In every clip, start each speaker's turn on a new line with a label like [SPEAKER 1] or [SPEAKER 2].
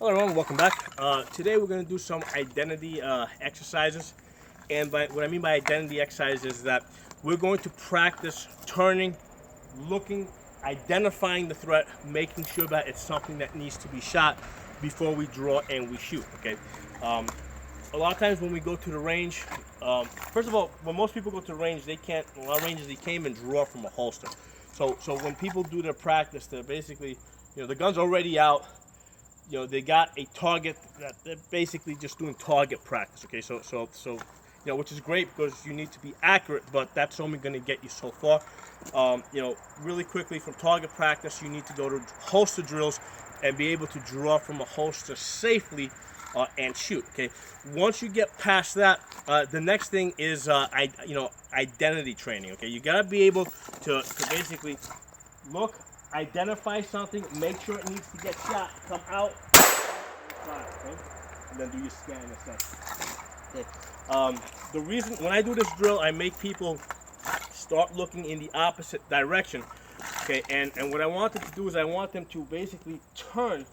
[SPEAKER 1] Hello everyone, welcome back. Today we're going to do some identity exercises. And what I mean by identity exercises is that we're going to practice turning, looking, identifying the threat, making sure that it's something that needs to be shot before we draw and we shoot, okay? A lot of times when we go to the range, first of all, when most people go to the range, a lot of ranges, they can't even draw from a holster. So when people do their practice, they're basically, the gun's already out. They got a target that they're basically just doing target practice. Okay, so which is great because you need to be accurate, but that's only going to get you so far. Really quickly from target practice, you need to go to holster drills and be able to draw from a holster safely and shoot. Okay, once you get past that, the next thing is identity training. Okay, you got to be able to basically look, identify something, make sure it needs to get shot, come out, okay? And then do your scan and stuff. Okay. The reason when I do this drill, I make people start looking in the opposite direction. Okay, and what I want them to do is I want them to basically turn,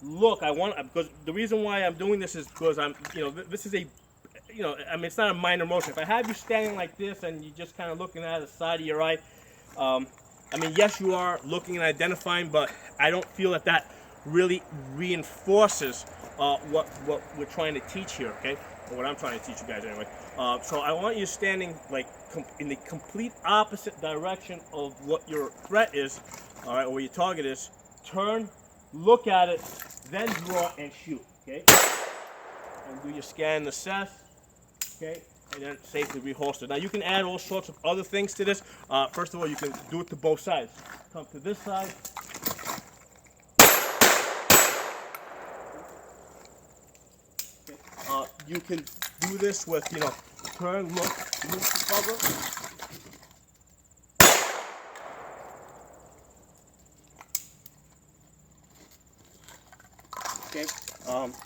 [SPEAKER 1] look. Because the reason why I'm doing this is because this is it's not a minor motion. If I have you standing like this and you're just kind of looking at the side of your eye, yes, you are looking and identifying, but I don't feel that really reinforces what we're trying to teach here, okay? Or what I'm trying to teach you guys anyway. So I want you standing like in the complete opposite direction of what your threat is, all right, or what your target is. Turn, look at it, then draw and shoot, okay? And do your scan and assess, okay? And then safely reholster. Now you can add all sorts of other things to this. First of all, you can do it to both sides. Come to this side. Okay. You can do this with, turn, look, cover. Okay.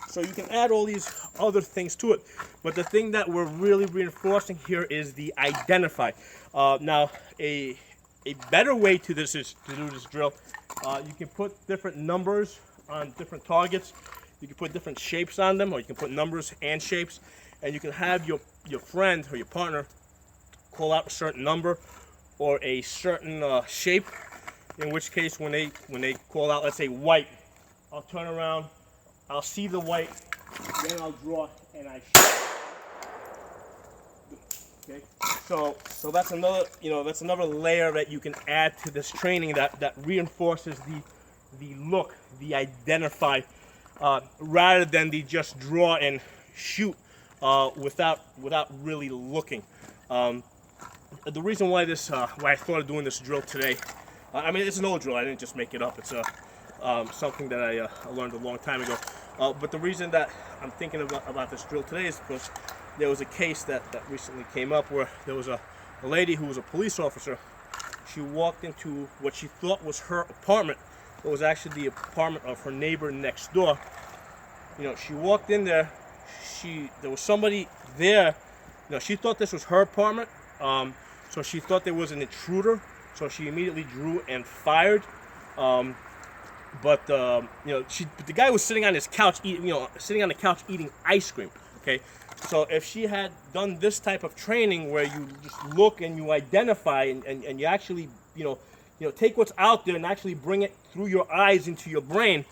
[SPEAKER 1] So you can add all these other things to it, but the thing that we're really reinforcing here is the identify. Now, a better way to this is to do this drill. You can put different numbers on different targets. You can put different shapes on them, or you can put numbers and shapes, and you can have your friend or your partner call out a certain number or a certain shape. In which case, when they call out, let's say white, I'll turn around. I'll see the white, then I'll draw and I shoot. Okay, so that's another layer that you can add to this training that reinforces the look, the identify, rather than the just draw and shoot without really looking. The reason why I thought of doing this drill today, it's an old drill. I didn't just make it up. It's something that I learned a long time ago. But the reason that I'm thinking about this drill today is because there was a case that recently came up where there was a lady who was a police officer. She walked into what she thought was her apartment, but was actually the apartment of her neighbor next door. She walked in there. There was somebody there. She thought this was her apartment, so she thought there was an intruder. So she immediately drew and fired. But the guy was sitting on his couch, sitting on the couch eating ice cream. Okay, so if she had done this type of training where you just look and you identify and you actually, take what's out there and actually bring it through your eyes into your brain,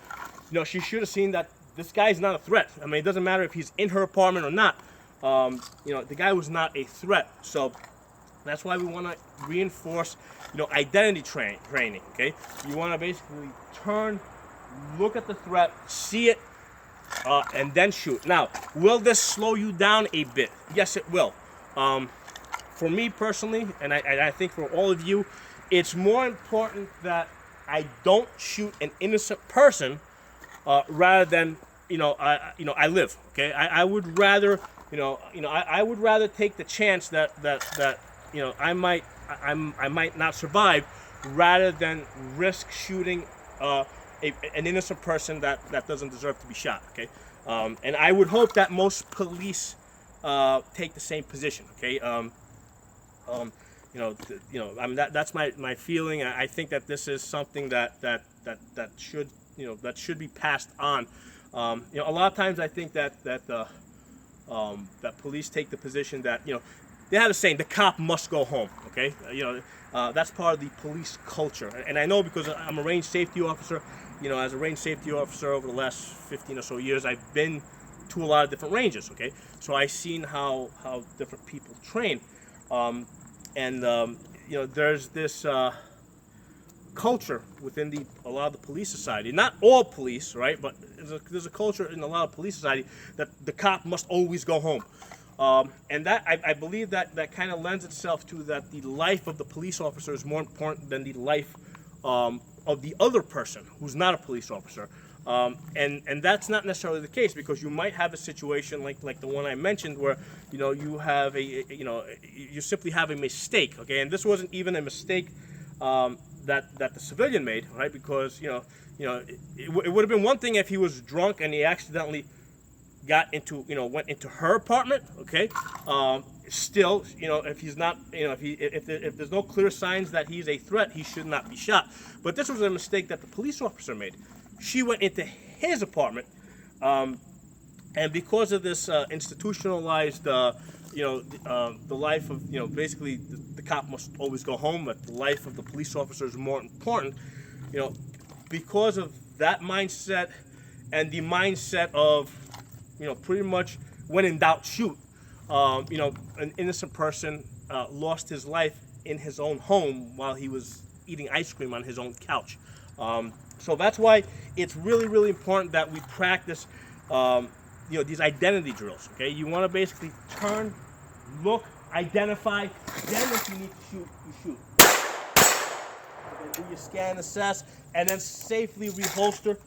[SPEAKER 1] she should have seen that this guy's not a threat. It doesn't matter if he's in her apartment or not. The guy was not a threat. So that's why we want to reinforce, identity training. Okay, you want to basically turn, look at the threat, see it, and then shoot. Now, will this slow you down a bit? Yes, it will. For me personally, and I think for all of you, it's more important that I don't shoot an innocent person rather than I live. Okay, I would rather I would rather take the chance that I might not survive rather than risk shooting an innocent person that doesn't deserve to be shot. Okay, and I would hope that most police take the same position. Okay, that's my feeling. I think that this is something that should be passed on A lot of times I think that police take the position that they have a saying, the cop must go home. Okay, that's part of the police culture, and I know because I'm a range safety officer. As a range safety officer over the last 15 or so years, I've been to a lot of different ranges. Okay, so I've seen how different people train, there's this culture within a lot of the police society. Not all police, right? But there's a culture in a lot of police society that the cop must always go home. And that I believe that kind of lends itself to that the life of the police officer is more important than the life of the other person who's not a police officer. And that's not necessarily the case, because you might have a situation like the one I mentioned where you have you simply have a mistake. Okay, and this wasn't even a mistake that the civilian made, right? Because it would have been one thing if he was drunk and he accidentally went into her apartment. Okay, still, if he's not, if there's no clear signs that he's a threat, he should not be shot. But this was a mistake that the police officer made. She went into his apartment, and because of this institutionalized, the life of, basically the cop must always go home, but the life of the police officer is more important. Because of that mindset and the mindset of, pretty much when in doubt, shoot. An innocent person lost his life in his own home while he was eating ice cream on his own couch. So that's why it's really, really important that we practice, these identity drills. Okay, you want to basically turn, look, identify. Then, if you need to shoot, you shoot. Then do your scan, assess, and then safely reholster.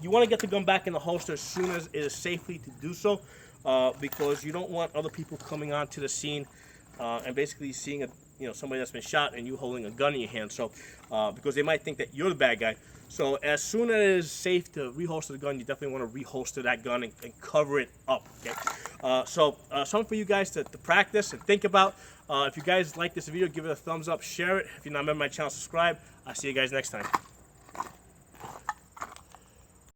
[SPEAKER 1] You want to get the gun back in the holster as soon as it is safely to do so, because you don't want other people coming onto the scene and basically seeing somebody that's been shot and you holding a gun in your hand. So because they might think that you're the bad guy. So as soon as it is safe to reholster the gun, you definitely want to reholster that gun and cover it up. Okay. Something for you guys to practice and think about. If you guys like this video, give it a thumbs up, share it. If you're not a member of my channel, subscribe. I'll see you guys next time.